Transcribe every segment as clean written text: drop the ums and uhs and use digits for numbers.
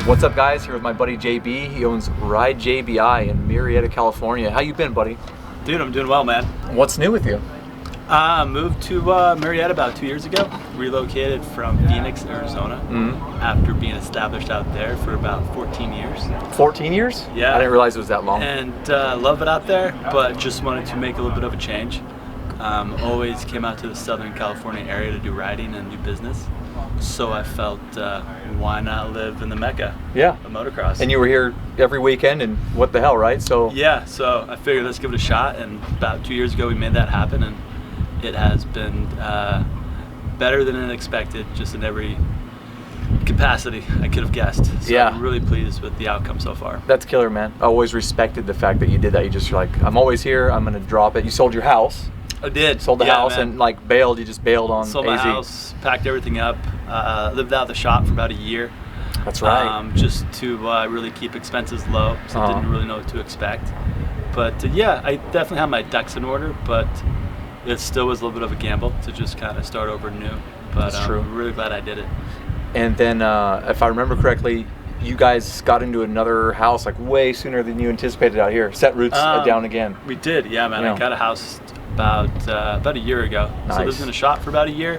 What's up, guys? Here with my buddy JB. He owns Ride JBI in Murrieta, California. How you been, buddy? Dude, I'm doing well, man. What's new with you? Moved to Murrieta about 2 years ago. Relocated from Phoenix, Arizona, after being established out there for about 14 years. 14 years? Yeah. I didn't realize it was that long. And love it out there, but just wanted to make a little bit of a change. Always came out to the Southern California area to do riding and do business. So I felt, why not live in the Mecca of motocross? And you were here every weekend, and what the hell, right? So yeah, so I figured let's give it a shot, and about 2 years ago we made that happen, and it has been better than expected, just in every capacity I could have guessed. So I'm really pleased with the outcome so far. That's killer, man. I always respected the fact that you did that. You just were like, I'm always here, I'm gonna drop it. You sold your house. I did. Sold the house, man. And like bailed. You just bailed on Sold AZ. my house, packed everything up, lived out of the shop for about a year. That's right. Just to really keep expenses low, so I didn't really know what to expect. But yeah, I definitely have my ducks in order, but it still was a little bit of a gamble to just kind of start over new. But That's true. I'm really glad I did it. And then, if I remember correctly, you guys got into another house like way sooner than you anticipated out here. Set roots down again. We did, yeah, man. I got a house about a year ago. Nice. So I lived in a shop for about a year,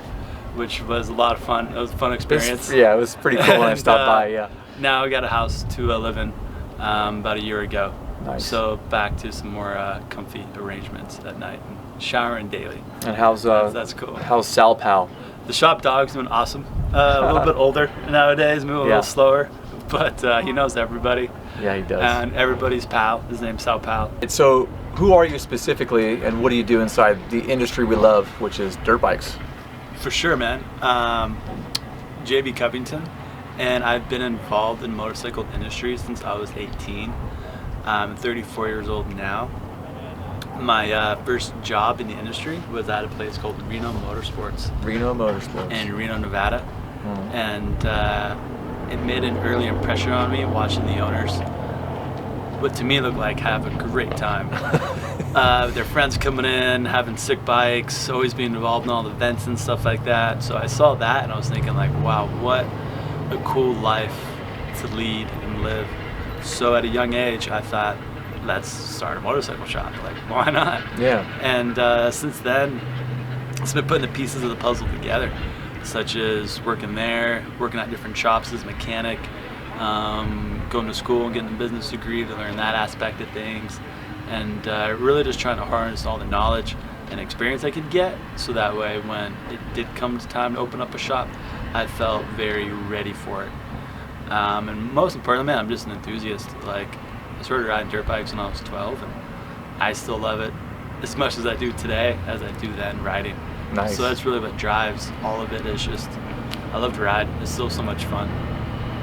which was a lot of fun. It was a fun experience. Yeah, it was pretty cool when I stopped by. Yeah. Now I got a house to live in about a year ago. Nice. So back to some more comfy arrangements at night, and showering daily. And how's that's cool. How's Sal Pal? The shop dog's doing awesome. A little bit older nowadays, moving a little slower, but he knows everybody. Yeah, he does. And everybody's pal. His name's Sal Pal. And so, who are you specifically, and what do you do inside the industry we love, which is dirt bikes? For sure, man. JB Covington, and I've been involved in motorcycle industry since I was 18. I'm 34 years old now. My first job in the industry was at a place called Reno Motorsports. Reno Motorsports. In Reno, Nevada. And it made an early impression on me watching the owners, what to me looked like have a great time. Their friends coming in, having sick bikes, always being involved in all the events and stuff like that. So I saw that and I was thinking like, wow, what a cool life to lead and live. So at a young age, I thought, let's start a motorcycle shop. Like, why not? Yeah. And since then, it's been putting the pieces of the puzzle together, such as working there, working at different shops as a mechanic, going to school and getting a business degree to learn that aspect of things, and really just trying to harness all the knowledge and experience I could get, so that way when it did come to time to open up a shop, I felt very ready for it. And most importantly, man, I'm just an enthusiast. Like, I started riding dirt bikes when I was 12, and I still love it as much as I do today as I do then riding. Nice. So that's really what drives all of it. Is just, I love to ride. It's still so much fun.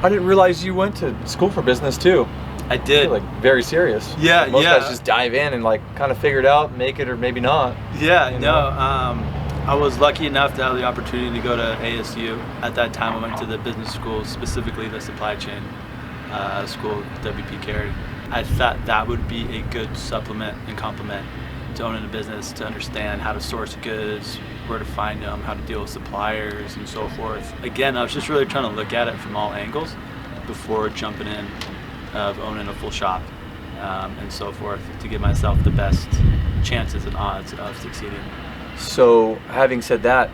I didn't realize you went to school for business too. I did. You're, like, very serious. Yeah, most guys just dive in and like kind of figure it out, make it or maybe not. Yeah, you know? I was lucky enough to have the opportunity to go to ASU. At that time, I went to the business school, specifically the supply chain school, WP Carey. I thought that would be a good supplement and complement to owning a business, to understand how to source goods, where to find them, how to deal with suppliers, and so forth. Again, I was just really trying to look at it from all angles before jumping in of owning a full shop and so forth, to give myself the best chances and odds of succeeding. So, having said that,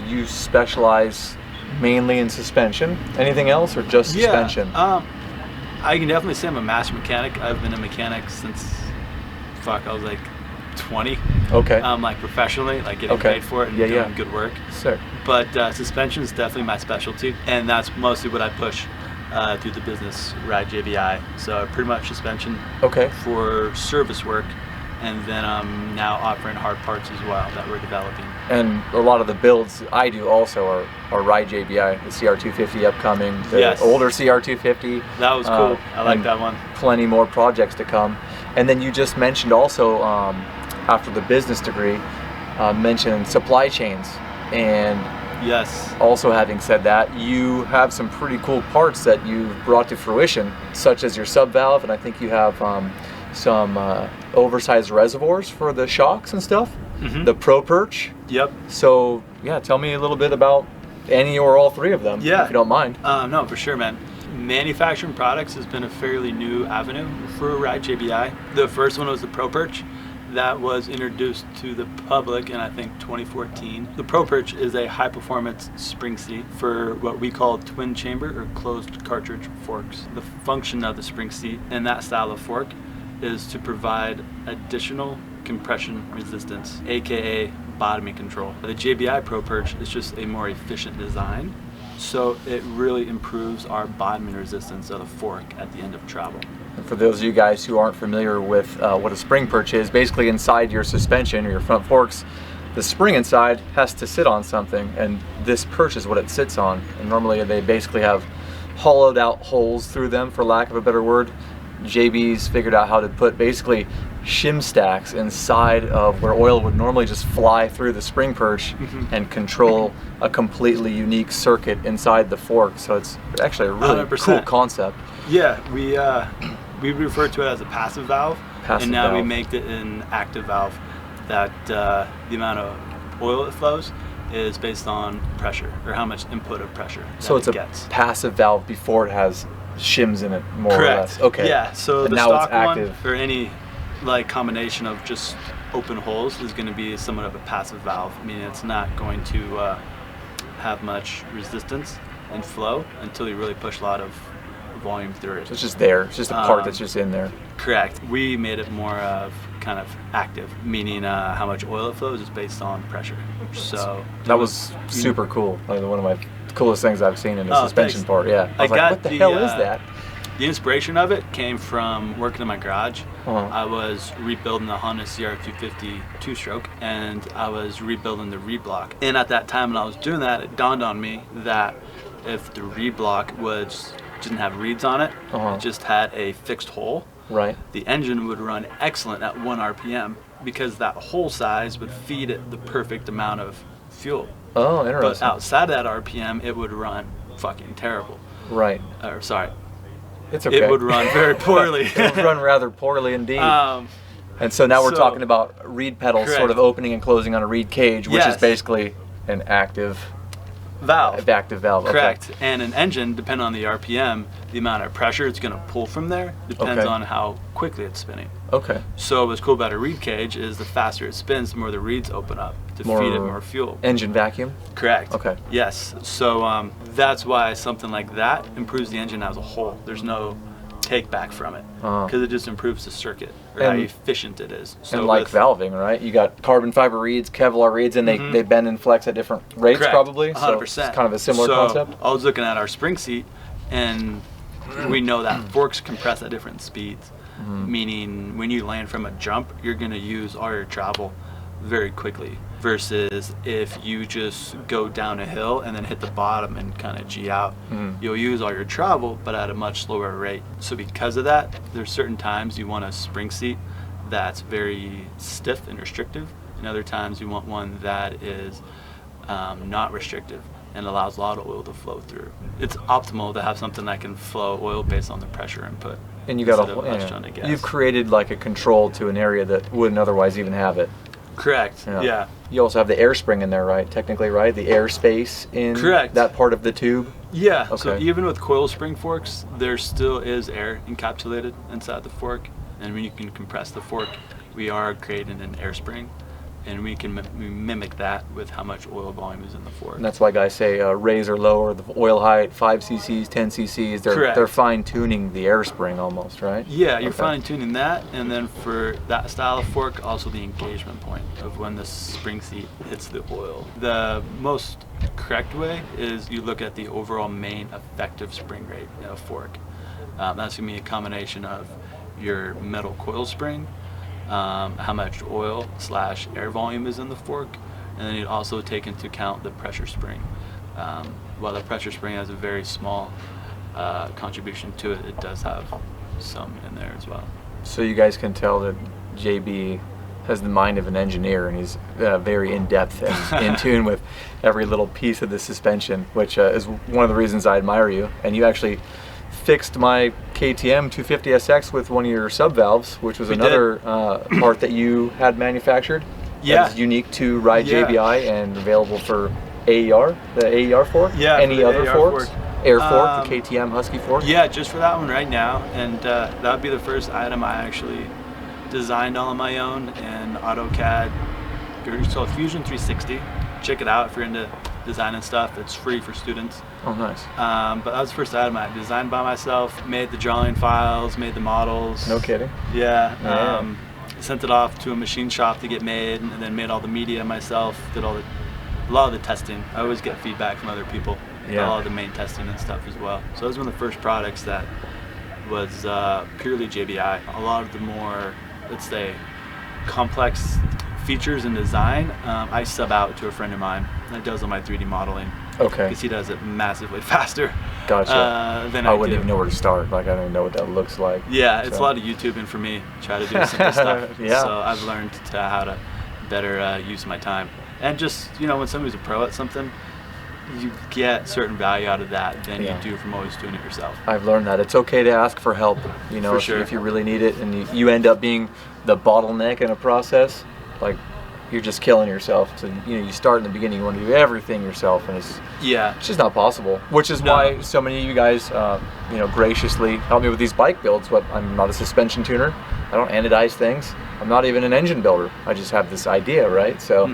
you specialize mainly in suspension. Anything else, or just suspension? I can definitely say I'm a master mechanic. I've been a mechanic since, I was like 20. Okay. Like professionally, like getting paid for it and doing good work. Sick. But suspension is definitely my specialty, and that's mostly what I push through the business, Ride JBI. So pretty much suspension for service work, and then I'm now offering hard parts as well that we're developing. And a lot of the builds I do also are Ride JBI, the CR250 upcoming, the older CR250. That was cool. I like that one. Plenty more projects to come. And then you just mentioned also, after the business degree, mentioned supply chains. And also having said that, you have some pretty cool parts that you've brought to fruition, such as your sub valve, and I think you have some oversized reservoirs for the shocks and stuff. The Pro Perch. Yep. So yeah, tell me a little bit about any or all three of them, if you don't mind. No, for sure, man. Manufacturing products has been a fairly new avenue for Ride JBI. The first one was the Pro Perch. That was introduced to the public in, I think, 2014. The Pro Perch is a high-performance spring seat for what we call twin chamber or closed cartridge forks. The function of the spring seat in that style of fork is to provide additional compression resistance, aka bottoming control. The JBI Pro Perch is just a more efficient design, so it really improves our bottoming resistance of the fork at the end of travel. And for those of you guys who aren't familiar with what a spring perch is, basically inside your suspension or your front forks, the spring inside has to sit on something, and this perch is what it sits on. And normally they basically have hollowed out holes through them, for lack of a better word. JB's figured out how to put basically shim stacks inside of where oil would normally just fly through the spring perch and control a completely unique circuit inside the fork. So it's actually a really 100%. Cool concept. Yeah, we refer to it as a passive valve, and now we make it an active valve that the amount of oil it flows is based on pressure, or how much input of pressure so it's it a gets. Passive valve before it has shims in it, more Correct. or less. Okay. Yeah, so and the now stock it's active. one, or any like combination of just open holes, is going to be somewhat of a passive valve, meaning it's not going to have much resistance and flow until you really push a lot of volume through it. So it's just there. It's just a part that's just in there. Correct. We made it more of kind of active, meaning how much oil it flows is based on pressure. So that was super cool. Like one of my coolest things I've seen in the suspension thanks. part. Yeah. I was like, what the hell is that? The inspiration of it came from working in my garage. Uh-huh. I was rebuilding the Honda CR250 two-stroke, and I was rebuilding the reed block. And at that time when I was doing that, it dawned on me that if the reed block didn't have reeds on it, it just had a fixed hole, right, the engine would run excellent at 1 RPM because that hole size would feed it the perfect amount of fuel. Oh, interesting. But outside of that RPM, it would run fucking terrible. Right. Or sorry. It's okay. It would run very poorly. It would run rather poorly indeed. And so now we're talking about reed pedals sort of opening and closing on a reed cage, which is basically an active valve. Active valve. Correct. Okay. And an engine, depending on the RPM, the amount of pressure it's going to pull from there depends on how quickly it's spinning. Okay. So what's cool about a reed cage is the faster it spins, the more the reeds open up to feed it more fuel. Engine vacuum? Correct. Okay. Yes. So that's why something like that improves the engine as a whole. There's no take back from it because it just improves the circuit or how efficient it is. So and like valving, right? You got carbon fiber reeds, Kevlar reeds, and they bend and flex at different rates. Correct. Probably. 100%. So it's kind of a similar concept. I was looking at our spring seat, and we know that forks compress at different speeds. Meaning when you land from a jump, you're going to use all your travel very quickly versus if you just go down a hill and then hit the bottom and kind of G out. You'll use all your travel but at a much slower rate. So because of that, there's certain times you want a spring seat that's very stiff and restrictive, and other times you want one that is not restrictive and allows a lot of oil to flow through. It's optimal to have something that can flow oil based on the pressure input. And you got you've created like a control to an area that wouldn't otherwise even have it. Correct. Yeah. You also have the air spring in there, right? Technically, right? The air space in that part of the tube. Yeah. Okay. So even with coil spring forks, there still is air encapsulated inside the fork, and when you can compress the fork, we are creating an air spring. And we can mimic that with how much oil volume is in the fork. And that's why guys say raise or lower the oil height, 5 cc's, 10 cc's. They're fine-tuning the air spring almost, right? Yeah, you're fine-tuning that. And then for that style of fork, also the engagement point of when the spring seat hits the oil. The most correct way is you look at the overall main effective spring rate in a fork. That's going to be a combination of your metal coil spring, how much oil / air volume is in the fork, and then you'd also take into account the pressure spring. While the pressure spring has a very small contribution to it, it does have some in there as well. So you guys can tell that JB has the mind of an engineer, and he's very in-depth and in tune with every little piece of the suspension, which is one of the reasons I admire you. And you actually fixed my KTM 250SX with one of your sub-valves, which was another part that you had manufactured. Yeah. That is unique to Ride JBI and available for AER, the AER fork. Yeah. Any other forks? Air fork, the KTM Husky fork? Yeah, just for that one right now. And that would be the first item I actually designed all on my own in AutoCAD. It's called Fusion 360. Check it out if you're into design and stuff. It's free for students. Oh, nice. But that was the first item I designed by myself, made the drawing files, made the models. No kidding. Yeah. Sent it off to a machine shop to get made, and then made all the media myself, did a lot of the testing. I always get feedback from other people, a lot of the main testing and stuff as well. So that was one of the first products that was purely JBI. A lot of the more, let's say, complex features and design, I sub out to a friend of mine that does all my 3D modeling. Okay. Because he does it massively faster. Gotcha. Than I wouldn't even know where to start. Like, I don't even know what that looks like. Yeah, it's a lot of YouTubing for me. Try to do simple stuff. Yeah. So I've learned how to better use my time. And just, when somebody's a pro at something, you get certain value out of that than you do from always doing it yourself. I've learned that it's okay to ask for help. For sure. If you really need it, and you end up being the bottleneck in a process, like, you're just killing yourself. So you start in the beginning, you want to do everything yourself, and it's just not possible. Which is why so many of you guys, graciously help me with these bike builds. But I'm not a suspension tuner. I don't anodize things. I'm not even an engine builder. I just have this idea, right? So,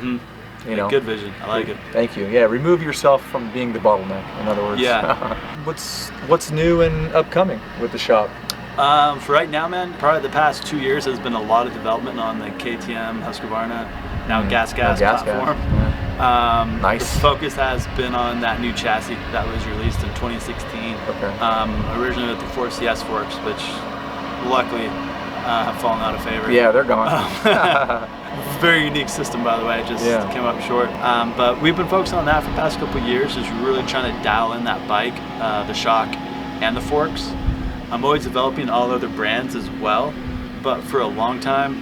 good vision. I like it. Thank you. Yeah, remove yourself from being the bottleneck. In other words. Yeah. What's new and upcoming with the shop? For right now, man, probably the past 2 years has been a lot of development on the KTM Husqvarna, now Gas platform. Yeah. Nice. The focus has been on that new chassis that was released in 2016. Okay. Originally with the 4CS forks, which luckily have fallen out of favor. Yeah, they're gone. Very unique system, by the way. It just came up short. But we've been focusing on that for the past couple of years, just really trying to dial in that bike, the shock, and the forks. I'm always developing all other brands as well, but for a long time,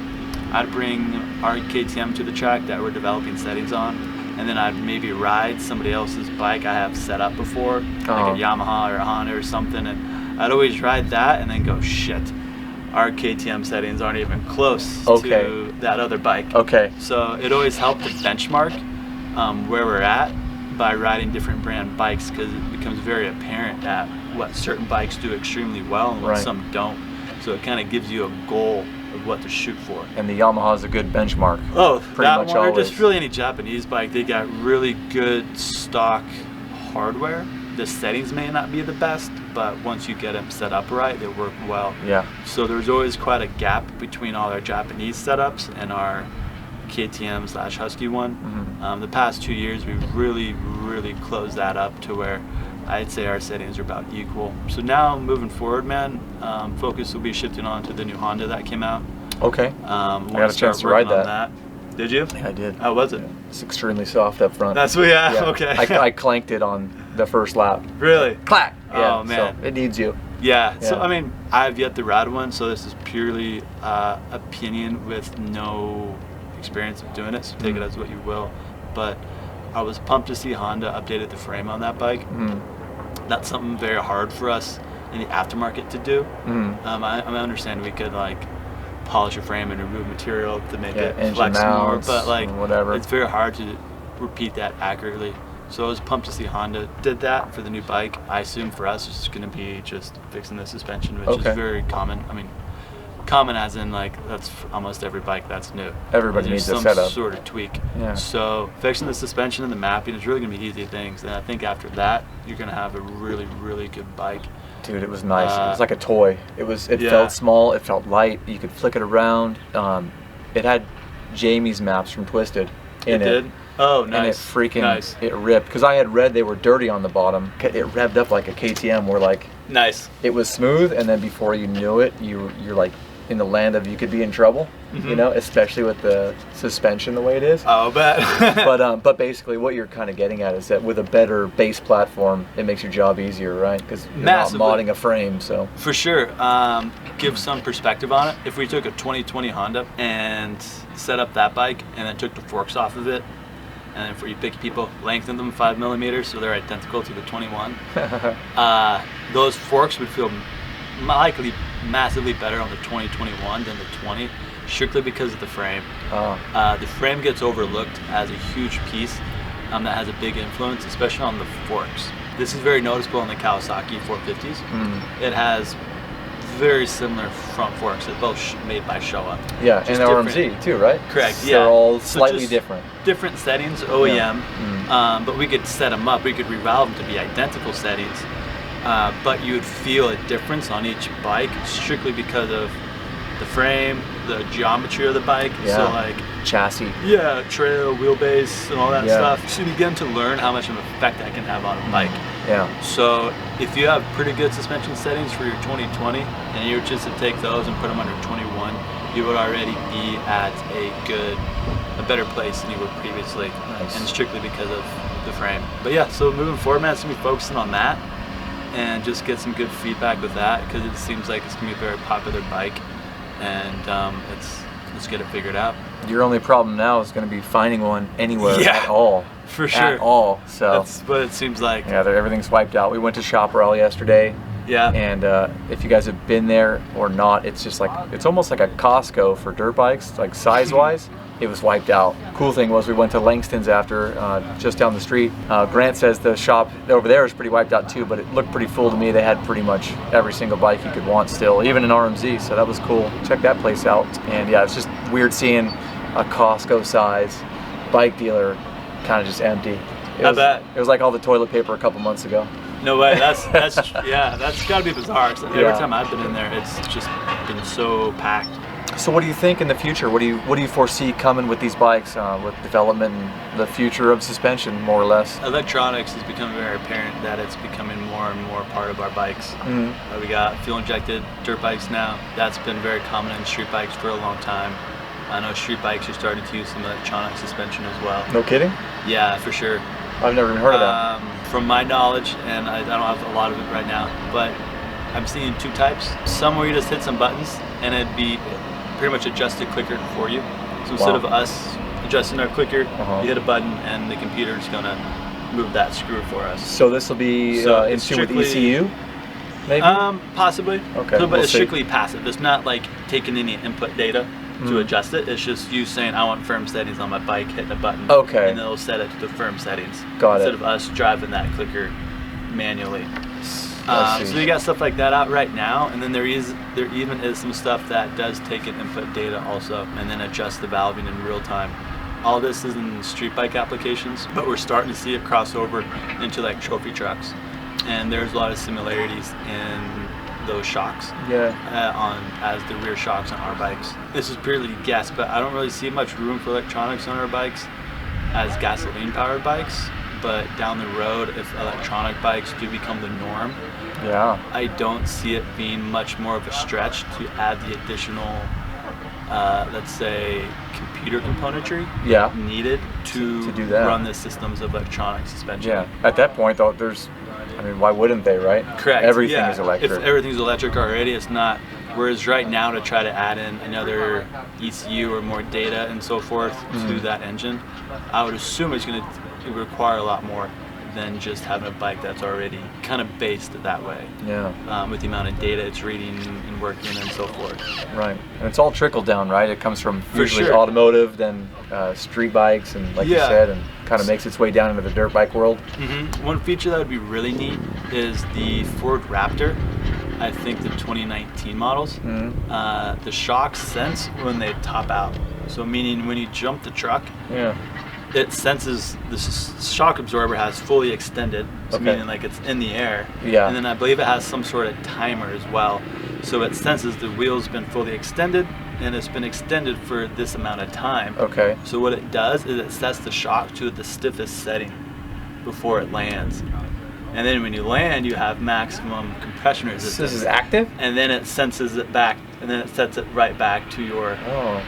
I'd bring our KTM to the track that we're developing settings on, and then I'd maybe ride somebody else's bike I have set up before, like a Yamaha or a Honda or something, and I'd always ride that and then go, shit, our KTM settings aren't even close to that other bike. Okay. So it always helped to benchmark where we're at by riding different brand bikes, because it becomes very apparent at what certain bikes do extremely well and what some don't. So it kind of gives you a goal of what to shoot for. And the Yamaha is a good benchmark. Oh, that one, or just really any Japanese bike, they got really good stock hardware. The settings may not be the best, but once you get them set up right, they work well. Yeah. So there's always quite a gap between all our Japanese setups and our KTM/Husky one. The past 2 years, we've really closed that up to where I'd say our settings are about equal. So now moving forward, man, focus will be shifting on to the new Honda that came out. Okay. I got a chance to ride that. Did you? Yeah, I did. How was it? It's extremely soft up front. That's okay. I clanked it on the first lap. Really? Clack! Yeah, oh man, so it needs you. Yeah. So I mean, I've yet to ride one, so this is purely opinion with no experience of doing it. So take it as what you will. But I was pumped to see Honda updated the frame on that bike. That's something very hard for us in the aftermarket to do. I understand we could like polish a frame and remove material to make it flex more, but like it's very hard to repeat that accurately. So I was pumped to see Honda did that for the new bike. I assume for us it's going to be just fixing the suspension, which is very common. I mean, common as in like that's almost every bike that's new. Everybody needs a setup. Some sort of tweak. Yeah. So fixing the suspension and the mapping is really going to be easy things. And I think after that, you're going to have a really good bike. Dude, it was nice. It was like a toy. It felt small. It felt light. You could flick it around. It had Jamie's maps from Twisted in it. It did? Oh, nice. And it freaking, it ripped. Because I had read they were dirty on the bottom. It revved up like a KTM where like, it was smooth, and then before you knew it, you're like in the land of you could be in trouble, you know, especially with the suspension the way it is. Oh, bet. but basically what you're kind of getting at is that with a better base platform, it makes your job easier, right? Because you're not modding a frame, so. For sure. Give some perspective on it. If we took a 2020 Honda and set up that bike and then took the forks off of it, and if you pick people, lengthen them 5 millimeters so they're identical to the 21, those forks would feel likely massively better on the 2021 than the 20, strictly because of the frame. The frame gets overlooked as a huge piece that has a big influence, especially on the forks. This is very noticeable on the Kawasaki 450s. It has very similar front forks. They're both made by Showa. Yeah, and RMZ too, right? Correct. Yeah, they're all slightly different. Different settings, OEM, but we could set them up. We could revolve them to be identical settings, but you would feel a difference on each bike strictly because of the frame, the geometry of the bike. So like chassis. Yeah, trail, wheelbase, and all that stuff. So you begin to learn how much of an effect that can have on a bike. Yeah. So if you have pretty good suspension settings for your 2020, and you were just to take those and put them under 21, you would already be at a better place than you were previously. Nice. And strictly because of the frame. But yeah, so moving forward, man, it's gonna be focusing on that and just get some good feedback with that, because it seems like it's gonna be a very popular bike, and let's get it figured out. Your only problem now is going to be finding one anywhere at all. For sure. At all. So that's what it seems like. Yeah, everything's wiped out. We went to Chaparral yesterday. Yeah. And if you guys have been there or not, it's just like, it's almost like a Costco for dirt bikes, like size-wise. It was wiped out. Cool thing was we went to Langston's after, just down the street. Grant says the shop over there is pretty wiped out too, but it looked pretty full to me. They had pretty much every single bike you could want still, even an RMZ, so that was cool. Check that place out. And yeah, it's just weird seeing a Costco size bike dealer kind of just empty. I bet. It was like all the toilet paper a couple months ago. No way, that's yeah, that's gotta be bizarre. Every time I've been in there, it's just been so packed. So what do you think in the future? What do you foresee coming with these bikes, with development and the future of suspension, more or less? Electronics has become very apparent that it's becoming more and more part of our bikes. We got fuel-injected dirt bikes now. That's been very common in street bikes for a long time. I know street bikes are starting to use some electronic suspension as well. No kidding? Yeah, for sure. I've never even heard of that. From my knowledge, and I don't have a lot of it right now, but I'm seeing two types. Some where you just hit some buttons and it'd be pretty much adjust the clicker for you. So instead of us adjusting our clicker, you hit a button and the computer's gonna move that screw for us. So this will be in tune with ECU, maybe? Possibly. Okay. So, but it's strictly passive. It's not like taking any input data to adjust it. It's just you saying, I want firm settings on my bike, hitting a button. Okay. And then it'll set it to the firm settings. Got it. Instead of us driving that clicker manually. So you got stuff like that out right now, and then there even is some stuff that does take in input data also, and then adjust the valving in real time. All this is in street bike applications, but we're starting to see it cross over into like trophy trucks, and there's a lot of similarities in those shocks. As the rear shocks on our bikes. This is purely guess, but I don't really see much room for electronics on our bikes as gasoline powered bikes. But down the road, if electronic bikes do become the norm, I don't see it being much more of a stretch to add the additional, let's say, computer componentry needed to do that. Run the systems of electronic suspension. Yeah, at that point though, why wouldn't they, right? Correct. Everything is electric. If everything's electric already, it's not. Whereas right now, to try to add in another ECU or more data and so forth to that engine, I would assume it's going to require a lot more than just having a bike that's already kind of based that way. With the amount of data it's reading and working and so forth. Right, and it's all trickled down, right? It comes from usually automotive, then street bikes, and like you said, and kind of makes its way down into the dirt bike world. One feature that would be really neat is the Ford Raptor. I think the 2019 models, the shocks sense when they top out. So meaning when you jump the truck, it senses the shock absorber has fully extended, so meaning like it's in the air. And then I believe it has some sort of timer as well. So it senses the wheel's been fully extended and it's been extended for this amount of time. So what it does is it sets the shock to the stiffest setting before it lands. And then when you land, you have maximum compression resistance. This is active? And then it senses it back, and then it sets it right back to your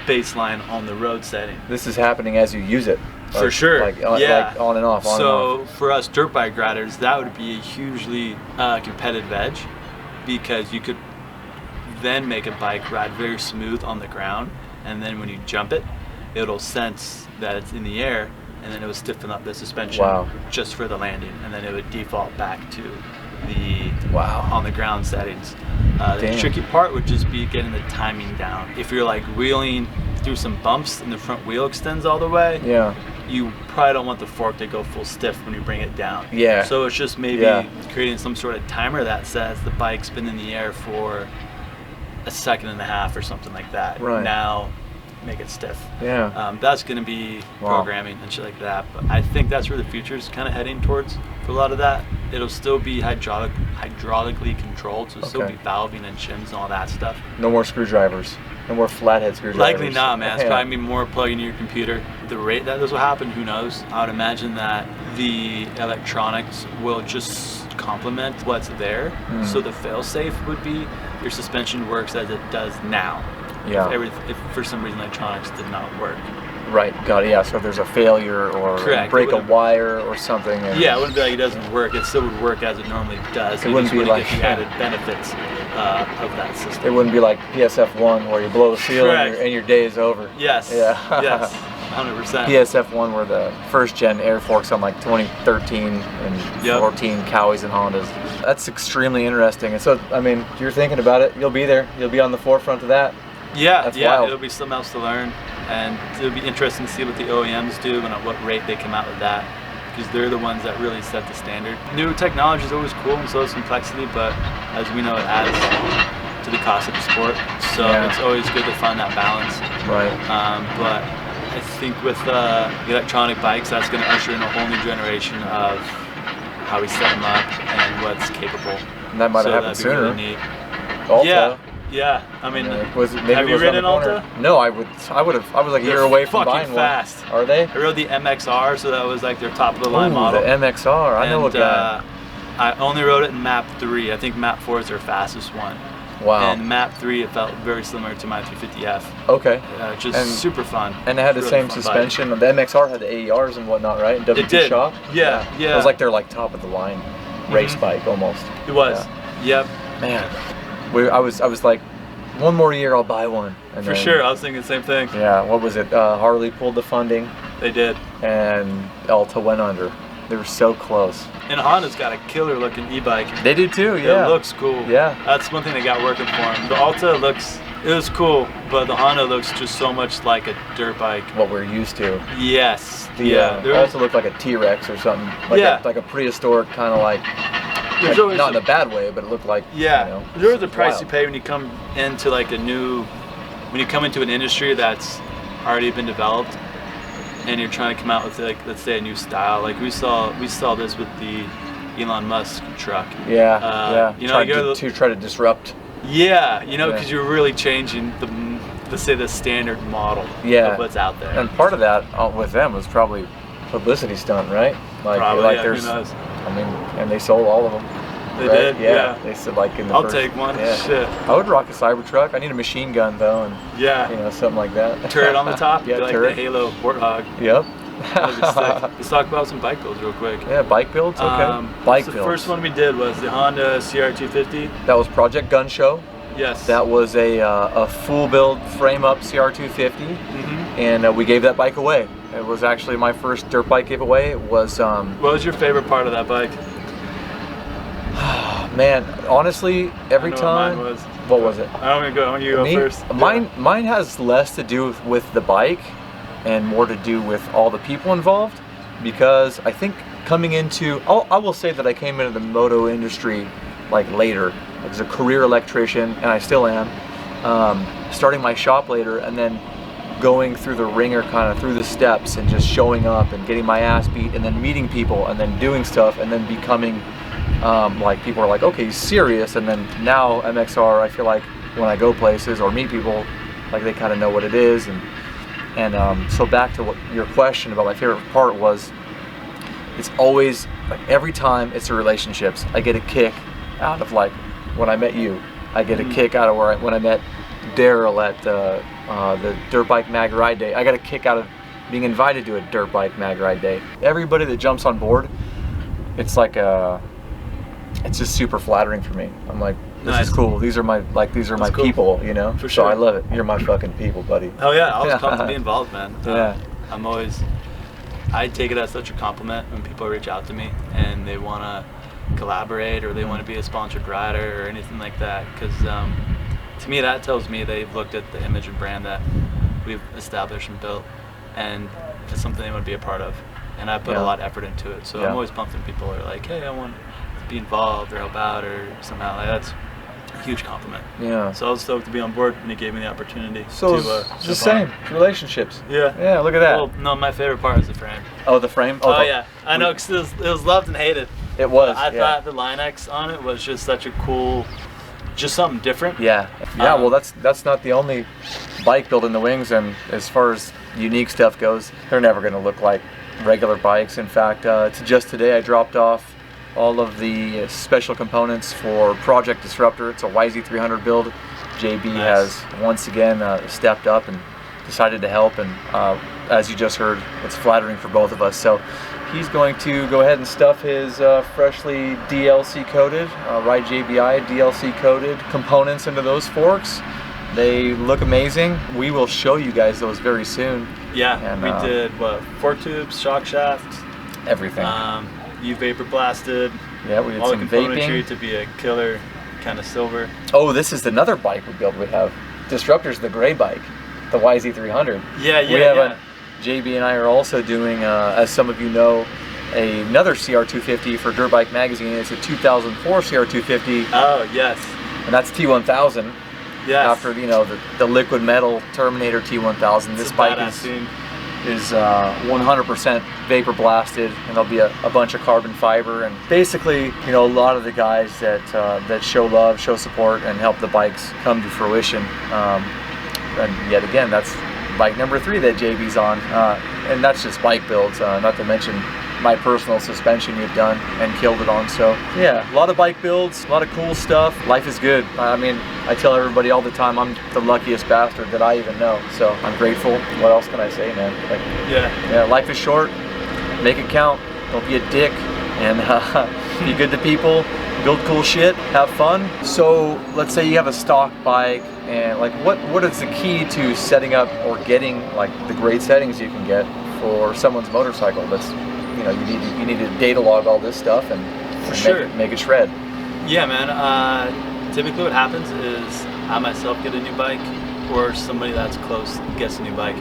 baseline on the road setting. This is happening as you use it. For sure. Like on and off, So for us dirt bike riders, that would be a hugely competitive edge, because you could then make a bike ride very smooth on the ground, and then when you jump it, it'll sense that it's in the air, and then it would stiffen up the suspension just for the landing, and then it would default back to the on the ground settings. The tricky part would just be getting the timing down. If you're like wheeling through some bumps and the front wheel extends all the way, you probably don't want the fork to go full stiff when you bring it down. Yeah. So it's just maybe creating some sort of timer that says the bike's been in the air for a second and a half or something like that. Right. Now, make it stiff. Yeah. That's going to be programming and shit like that. But I think that's where the future is kind of heading towards for a lot of that. It'll still be hydraulically controlled, so it'll still be valving and shims and all that stuff. No more screwdrivers. No more flathead screwdrivers. Likely not, man. It's probably more plugging in your computer. The rate that this will happen, who knows? I would imagine that the electronics will just complement what's there. So the fail-safe would be your suspension works as it does now. Yeah. If for some reason electronics did not work. Right, got it. Yeah, so if there's a failure or break a wire or something. Yeah, it wouldn't be like it doesn't work. It still would work as it normally does. It wouldn't be like get the added benefits of that system. It wouldn't be like PSF1 where you blow the seal and your day is over. Yes. Yeah. Yes. 100%. PSF1 were the first gen air forks on like 2013 and 14 Cowies and Hondas. That's extremely interesting. And so, I mean, if you're thinking about it, you'll be there. You'll be on the forefront of that. Yeah, That's wild. It'll be something else to learn, and it'll be interesting to see what the OEMs do and at what rate they come out with that, because they're the ones that really set the standard. New technology is always cool, and so is complexity, but as we know, it adds to the cost of the sport, so it's always good to find that balance. Right. But I think with the electronic bikes, that's going to usher in a whole new generation of how we set them up and what's capable. And that might have happened sooner. Really neat. Alta. Yeah, I mean, have you ridden Alta? No, I was like a year away from buying fast. One. Are they? I rode the MXR, so that was like their top of the line model. The MXR, I know a guy. I only rode it in Map 3. I think Map 4 is their fastest one. Wow. And Map 3, it felt very similar to my 350F. Okay. Just super fun. And it had the same suspension. Bike. The MXR had the AERs and whatnot, right? And it did. Shop? Yeah. It was like their top of the line race bike almost. It was. Yeah. Yep. Man. I was like, one more year I'll buy one. And For sure, I was thinking the same thing. Yeah, what was it? Harley pulled the funding. They did. And Alta went under. They were so close. And Honda's got a killer looking e-bike. They do too, yeah. It looks cool. Yeah. That's one thing they got working for them. The Alta it was cool, but the Honda looks just so much like a dirt bike. What we're used to. Yes. The Alta looked like a T-Rex or something. Like a prehistoric kind of like not in a bad way, but it looked like, there's a price you pay when you come into an industry that's already been developed and you're trying to come out with let's say a new style. Like we saw this with the Elon Musk truck. To try to disrupt. Yeah, because you're really changing the standard model of what's out there. And part of that with them was probably publicity stunt, right? Who knows? I mean, and they sold all of them. They did, yeah. They said in the I'll take one. Yeah. Shit. I would rock a Cybertruck. I need a machine gun though, and something like that. Turret on the top. Yeah, like turret. the Halo Warthog. Yep. Let's talk about some bike builds real quick. Yeah, bike builds. Okay. Bike builds. The first one we did was the Honda CR250. That was Project Gun Show. Yes. That was a full build frame up CR250, and we gave that bike away. It was actually my first dirt bike giveaway. It was. What was your favorite part of that bike? Man, honestly, every time. What was it? I want you to go first. Mine has less to do with the bike, and more to do with all the people involved. Because I think coming into, I will say that I came into the moto industry later, as a career electrician, and I still am. Starting my shop later, and then going through the ringer, kind of through the steps, and just showing up and getting my ass beat, and then meeting people, and then doing stuff, and then becoming people are like, okay, he's serious. And then now MXR, I feel like when I go places or meet people, they kind of know what it is. And so back to what your question about my favorite part was, it's always every time it's the relationships. I get a kick out of when I met you. I get a kick out of when I met Daryl at the Dirt Bike Mag Ride Day. I got a kick out of being invited to a Dirt Bike Mag Ride Day. Everybody that jumps on board, it's it's just super flattering for me. I'm like, this is cool. These are my cool. People, For sure. So I love it. You're my fucking people, buddy. Oh yeah, I was pumped to be involved, man. Yeah. I take it as such a compliment when people reach out to me and they want to collaborate or they want to be a sponsored rider or anything like that. Because to me, that tells me they've looked at the image and brand that we've established and built, and it's something they want to be a part of, and I put a lot of effort into it. So I'm always pumped when people are like, hey, I want to be involved or help out or somehow. Like, that's a huge compliment. Yeah. So I was stoked to be on board, and he gave me the opportunity. So it's the same relationships. Yeah. Yeah. Look at that. Well, no, my favorite part is the frame. Oh, the frame. Oh yeah, I know, because it was loved and hated. It was. I thought the Line X on it was just such a cool, just something different. Yeah. Yeah. Well, that's not the only bike built in the wings, and as far as unique stuff goes, they're never going to look like regular bikes. In fact, just today I dropped off all of the special components for Project Disruptor. It's a YZ300 build. JB has once again stepped up and decided to help, and as you just heard, it's flattering for both of us. So he's going to go ahead and stuff his freshly DLC coated, Ride JBI DLC coated components into those forks. They look amazing. We will show you guys those very soon. Yeah, and we did what, fork tubes, shock shaft, everything. You vapor blasted. Yeah, we did all some the componentry vaping to be a killer kind of silver. Oh, this is another bike we built. We have Disruptor's the gray bike, the YZ300. Yeah. JB and I are also doing, as some of you know, another CR250 for Dirt Bike Magazine. It's a 2004 CR250. Oh, yes. And that's T1000. Yes. After, you know, the liquid metal Terminator T1000. This bike is 100% vapor blasted, and there'll be a bunch of carbon fiber, and basically, you know, a lot of the guys that show love, show support, and help the bikes come to fruition. And yet again, that's bike number 3 that JB's on, and that's just bike builds, not to mention my personal suspension you've done and killed it on. So yeah, a lot of bike builds, a lot of cool stuff. Life is good. I mean, I tell everybody all the time I'm the luckiest bastard that I even know, so I'm grateful. What else can I say, man? Like, yeah, life is short, make it count, don't be a dick, and be good to people, build cool shit, have fun. So let's say you have a stock bike, and like what is the key to setting up or getting like the great settings you can get for someone's motorcycle? That's, you know, you need to data log all this stuff and make it shred. Yeah, man. Typically what happens is I myself get a new bike, or somebody that's close gets a new bike.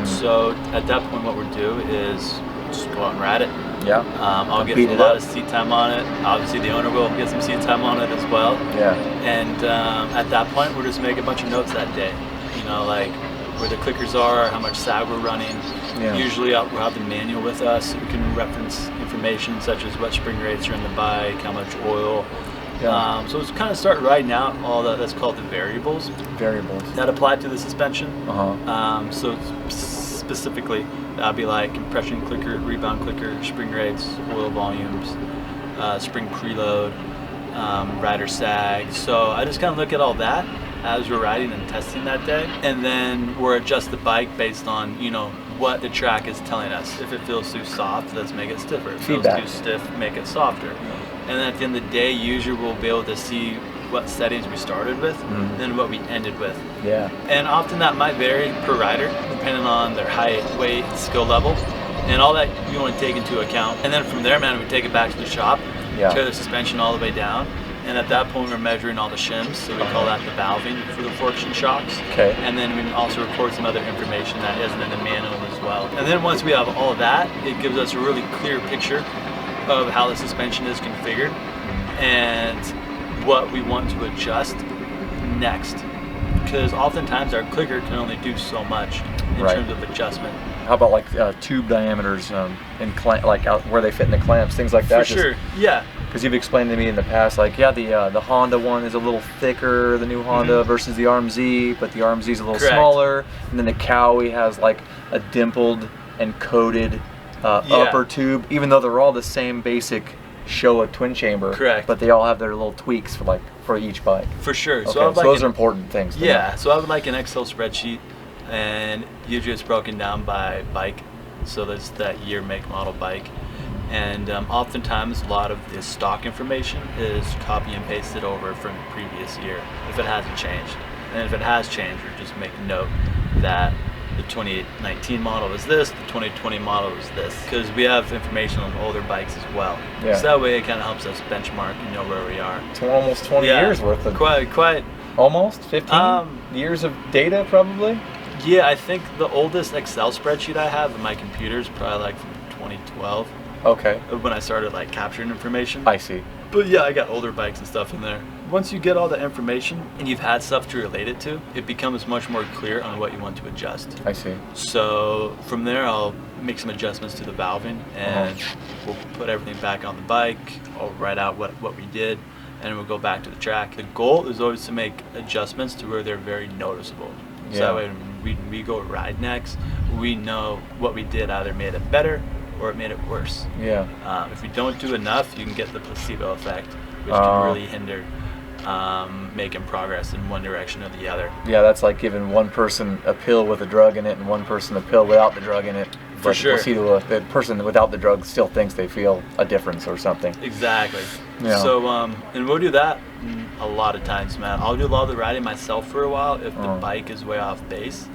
So at that point what we'll do is just go out and ride it. Yeah. I'll get a lot of seat time on it. Obviously the owner will get some seat time on it as well. Yeah. And at that point we'll just make a bunch of notes that day. You know, like where the clickers are, how much sag we're running. Yeah. Usually we'll have the manual with us, so we can reference information such as what spring rates are in the bike, how much oil. Yeah. So it's kind of start writing out all that's called the variables that apply to the suspension. So specifically, that'll be like compression clicker, rebound clicker, spring rates, oil volumes, spring preload, rider sag. So I just kind of look at all that as we're riding and testing that day, and then we'll adjust the bike based on, you know, what the track is telling us. If it feels too soft, let's make it stiffer. If it feels too stiff, make it softer. And then at the end of the day, usually we'll be able to see what settings we started with, then what we ended with. Yeah. And often that might vary per rider, depending on their height, weight, skill level, and all that you want to take into account. And then from there, man, we take it back to the shop, tear the suspension all the way down, and at that point we're measuring all the shims, so we call that the valving for the forks and shocks. Okay. And then we can also record some other information that isn't in the manual as well. And then once we have all of that, it gives us a really clear picture of how the suspension is configured and what we want to adjust next. Because oftentimes our clicker can only do so much in terms of adjustment. How about like tube diameters and like out where they fit in the clamps, things like that? For sure, yeah. Because you've explained to me in the past, like, yeah, the Honda one is a little thicker, the new Honda versus the RMZ, but the RMZ is a little smaller. And then the Cowie has like a dimpled and coated upper tube, even though they're all the same basic Showa twin chamber. Correct. But they all have their little tweaks for each bike. For sure. Okay, so those are important things. So I would like an Excel spreadsheet, and usually it's broken down by bike. So that's that year, make, model bike. And oftentimes a lot of the stock information is copy and pasted over from the previous year if it hasn't changed. And if it has changed, we just make a note that the 2019 model is this, the 2020 model is this, because we have information on older bikes as well. So that way it kind of helps us benchmark and know where we are. It's almost 20 years worth of quite almost 15 years of data, probably. Yeah, I think the oldest Excel spreadsheet I have in my computer is probably like from 2012. Okay. When I started like capturing information. I see. But yeah, I got older bikes and stuff in there. Once you get all the information and you've had stuff to relate it to, it becomes much more clear on what you want to adjust. I see. So from there, I'll make some adjustments to the valving, and we'll put everything back on the bike. I'll write out what we did, and we'll go back to the track. The goal is always to make adjustments to where they're very noticeable. So that way when we go ride next, we know what we did either made it better or it made it worse. Yeah. If we don't do enough, you can get the placebo effect, which can really hinder making progress in one direction or the other. Yeah, that's like giving one person a pill with a drug in it and one person a pill without the drug in it. For sure. The person without the drug still thinks they feel a difference or something. Exactly. Yeah. So, and we'll do that a lot of times, man. I'll do a lot of the riding myself for a while if the bike is way off base.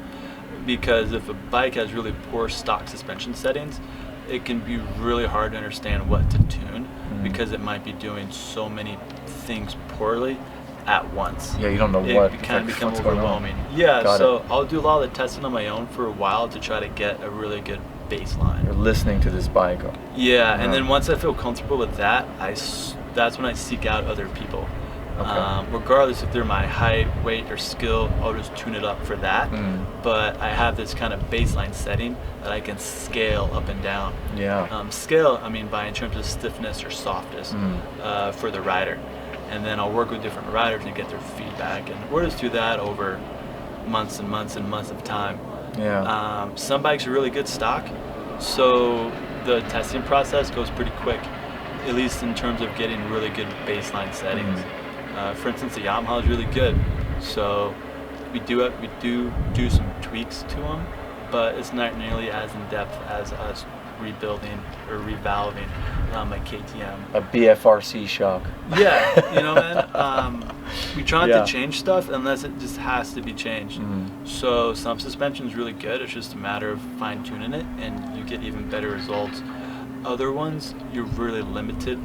Because if a bike has really poor stock suspension settings, it can be really hard to understand what to tune because it might be doing so many things poorly at once. Yeah, you don't know it can become overwhelming. Yeah, so I'll do a lot of the testing on my own for a while to try to get a really good baseline. You're listening to this bike. Yeah, and then once I feel comfortable with that, that's when I seek out other people. Okay. Regardless if they're my height, weight, or skill, I'll just tune it up for that. But I have this kind of baseline setting that I can scale up and down. Yeah. Scale, I mean, by in terms of stiffness or softness for the rider. And then I'll work with different riders and get their feedback. And we'll just do that over months and months and months of time. Yeah. Some bikes are really good stock, so the testing process goes pretty quick, at least in terms of getting really good baseline settings. For instance, the Yamaha is really good, so we do some tweaks to them, but it's not nearly as in depth as us rebuilding or revalving my KTM. A BFRC shock. Yeah, you know, man. We try not to change stuff unless it just has to be changed. So some suspension is really good. It's just a matter of fine tuning it, and you get even better results. Other ones, you're really limited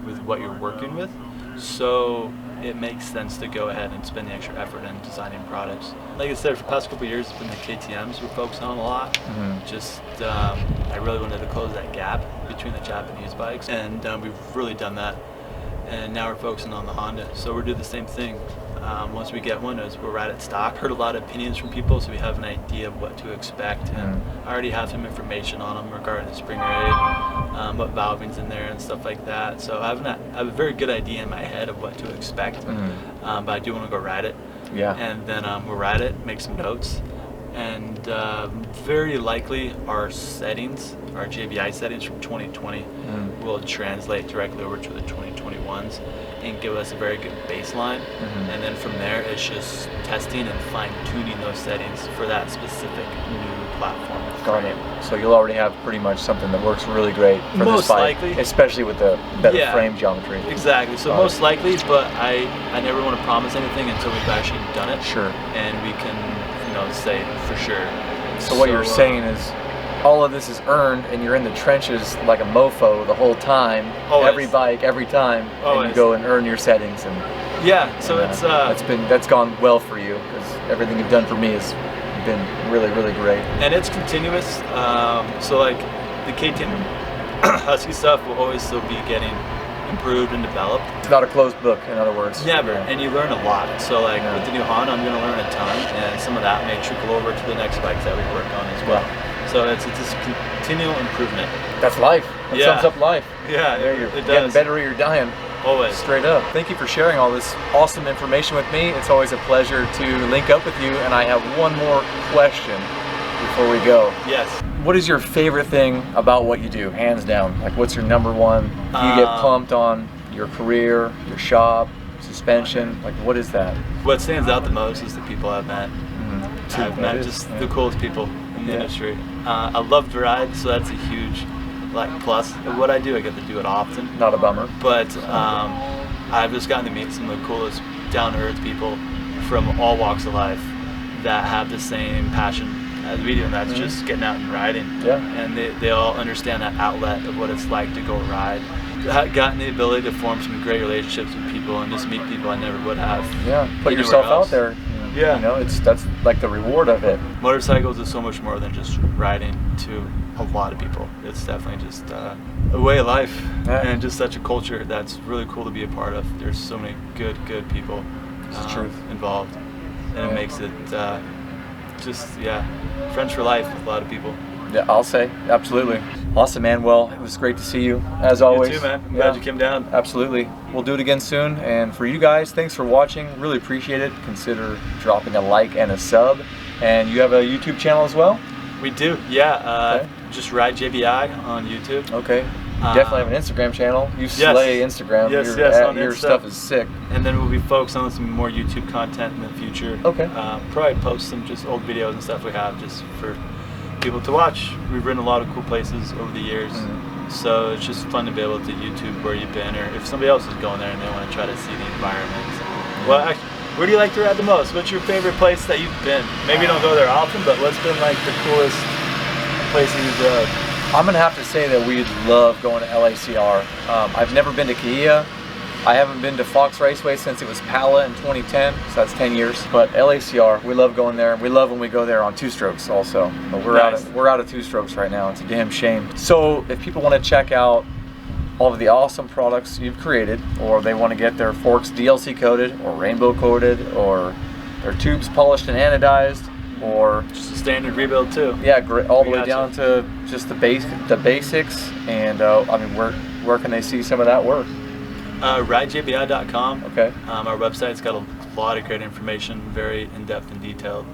with what you're working with. So it makes sense to go ahead and spend the extra effort in designing products. Like I said, for the past couple of years, it's been the KTMs we're focusing on a lot. Just, I really wanted to close that gap between the Japanese bikes, and we've really done that. And now we're focusing on the Honda. So we'll do the same thing. Once we get one, we'll ride at stock. Heard a lot of opinions from people, so we have an idea of what to expect. And I already have some information on them regarding the spring rate, what valving's in there and stuff like that. So I have a very good idea in my head of what to expect, but I do want to go ride it. Yeah. And then we'll ride it, make some notes, and very likely our settings, our JBI settings from 2020 will translate directly over to the 2021s and give us a very good baseline. And then from there, it's just testing and fine-tuning those settings for that specific new platform. Got it. So you'll already have pretty much something that works really great for this bike, likely, especially with the better frame geometry. Exactly. So most likely, but I never want to promise anything until we've actually done it. Sure. And we can, say for sure. So what you're saying is, all of this is earned, and you're in the trenches like a mofo the whole time. Always. Every bike, every time, and you go and earn your settings. And so that's gone well for you, because everything you've done for me has been really, really great. And it's continuous. So like the KTM Husky stuff will always still be getting improved and developed. It's not a closed book, in other words. Never, and you learn a lot. So like with the new Honda, I'm going to learn a ton, and some of that may trickle over to the next bikes that we work on as well. So it's just continual improvement. That's life. That sums up life. Yeah, you're getting better or you're dying. Always. Straight up. Thank you for sharing all this awesome information with me. It's always a pleasure to link up with you, and I have one more question before we go. Yes. What is your favorite thing about what you do, hands down? Like, what's your number one? You get pumped on your career, your shop, suspension. Like, what is that? What stands out the most is the people I've met. I've met just the coolest people in the industry. I love to ride, so that's a huge plus. What I do, I get to do it often. Not a bummer. But I've just gotten to meet some of the coolest down-to-earth people from all walks of life that have the same passion as we do, and that's just getting out and riding. Yeah. And they all understand that outlet of what it's like to go ride. I've gotten the ability to form some great relationships with people and just meet people I never would have. Yeah, put yourself out there. Yeah. You know, that's like the reward of it. Motorcycles is so much more than just riding to a lot of people. It's definitely just a way of life, and just such a culture that's really cool to be a part of. There's so many good people involved, and it makes it just friends for life with a lot of people. Yeah, I'll say, absolutely. Awesome, man. Well, it was great to see you, as always. You too, man. I'm glad you came down. Absolutely. We'll do it again soon. And for you guys, thanks for watching. Really appreciate it. Consider dropping a like and a sub. And you have a YouTube channel as well? We do, yeah. Just Ride JBI on YouTube. Okay. You definitely have an Instagram channel. You slay Instagram. Your stuff is sick. And then we'll be focused on some more YouTube content in the future. Okay. Probably post some just old videos and stuff we have just for people to watch. We've ridden a lot of cool places over the years, so it's just fun to be able to YouTube where you've been, or if somebody else is going there and they want to try to see the environment. Well, actually, where do you like to ride the most? What's your favorite place that you've been? Maybe you don't go there often, but what's been like the coolest place that you've rode? I'm gonna have to say that we love going to LACR. I've never been to Kihia. I haven't been to Perris Raceway since it was Pala in 2010, so that's 10 years. But LACR, we love going there. We love when we go there on 2-strokes also. But we're out of 2-strokes right now. It's a damn shame. So if people want to check out all of the awesome products you've created, or they want to get their forks DLC coated or rainbow coated, or their tubes polished and anodized, or just a standard rebuild too. Yeah, all the way down to just the basics. And I mean, where can they see some of that work? RideJBI.com. Okay. Our website's got a lot of great information, very in-depth and detailed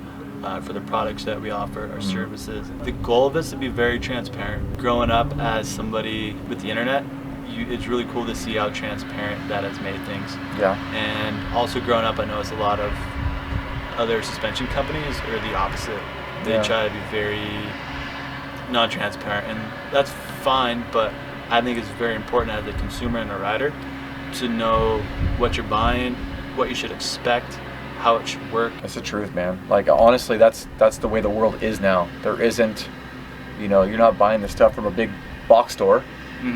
for the products that we offer, our services. The goal of this is to be very transparent. Growing up as somebody with the internet, it's really cool to see how transparent that has made things. Yeah. And also growing up, I noticed a lot of other suspension companies are the opposite. They try to be very non-transparent, and that's fine, but I think it's very important as a consumer and a rider to know what you're buying, what you should expect, how it should work. That's the truth, man. Like, honestly, that's the way the world is now. There isn't, you know, you're not buying the stuff from a big box store,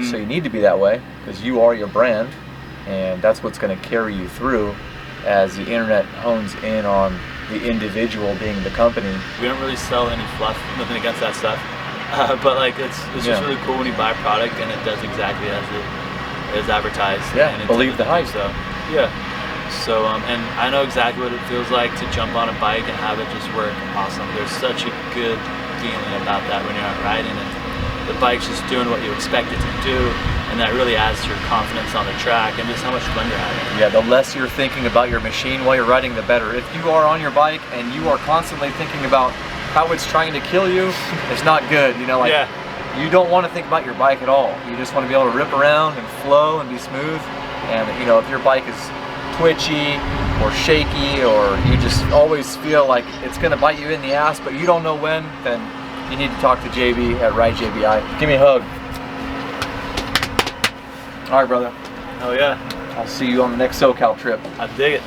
so you need to be that way because you are your brand, and that's what's going to carry you through as the internet hones in on the individual being the company. We don't really sell any fluff, nothing against that stuff, but like it's just really cool when you buy a product and it does exactly as it is advertised. Yeah, and believe the hype. So and I know exactly what it feels like to jump on a bike and have it just work awesome. There's such a good feeling about that when you're out riding and the bike's just doing what you expect it to do, and that really adds to your confidence on the track and just how much fun you're having. Yeah, the less you're thinking about your machine while you're riding, the better. If you are on your bike and you are constantly thinking about how it's trying to kill you, it's not good. You know, like you don't want to think about your bike at all. You just want to be able to rip around and flow and be smooth. And you know, if your bike is twitchy or shaky, or you just always feel like it's going to bite you in the ass, but you don't know when, then you need to talk to JB at Ride JBI. Give me a hug. All right, brother. Oh yeah. I'll see you on the next SoCal trip. I dig it.